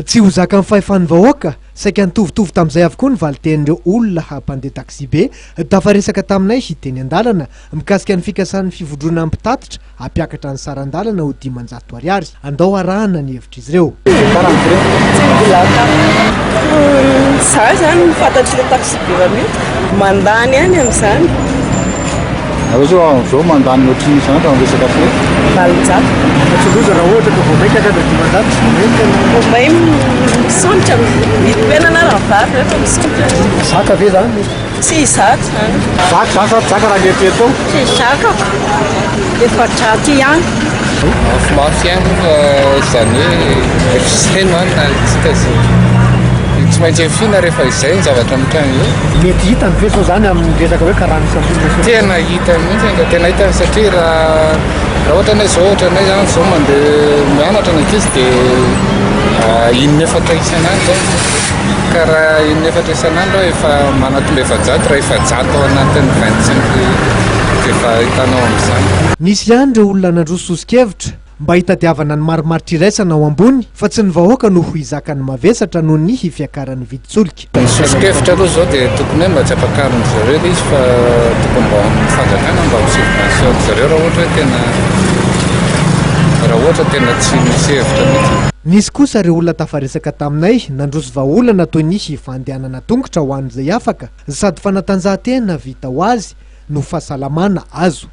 tsy ho zaka amin'ny fahefan'ny vahoaka saika nitovitovy tamin'izay avokoa ny valiten'ireo olona hampandeha taxi be tafaresaka taminay hiteny an-dalana mikasika ny fikasan'ny fivodrona ampitatitra hampiakatra ny saran-dalana ho 500 ariary andao arahana ny hevitra izy ireo za zany mifantatry le taxi be mandany any amin'izany zao mandany ohatriny izany raha resaka fe valonjato atsoloza raha ohatra ka vao maika ka da 500 vao may misontra mipenana raha vary rehefa misontra zaka ve zany tsy zato zany zaka zany sady zaka raha lehibe tao tsy zakako efa draty ihany mafimafy ihany izany hoe fiseno any na tsika tsy maintsy fina rehefa izay ny zavatra mitrany io mety hita ny feso zany amin'ny resaka hoe karaha misy tena hita mihitsy nga tena hita satria raha ohatra nay zao ohatra nay zany zao mandeha mianatra ny ankizy dia inefatra isan'andro zao ka raha inefatra isan'andro efa manatomba efajato raha efajato ao anatin'ny 25 efa hitanao amin'izany nisy ihany ireo olona nandroso sosikevitra mba hitadiavana ny marimaritra iraisana ao ambony fa tsy ny vahoaka no ho izakany mavesatra noho ny hifiakaran'ny viditsolika ny sosikevitra aloha zao dia tokony hoe mba tsy ampakariny zareo ilay izy fa tokony mba mifanjakana mba misubvention zareo raha ohatra tena tsy misy hevitra mihitsy nisy kosa ireo olona tafaresaka taminay nandroso vahaolana toy ny fandehanana tongotra ho an'izay afaka sady fanatanjahantena vita ho azy no fahasalamana azo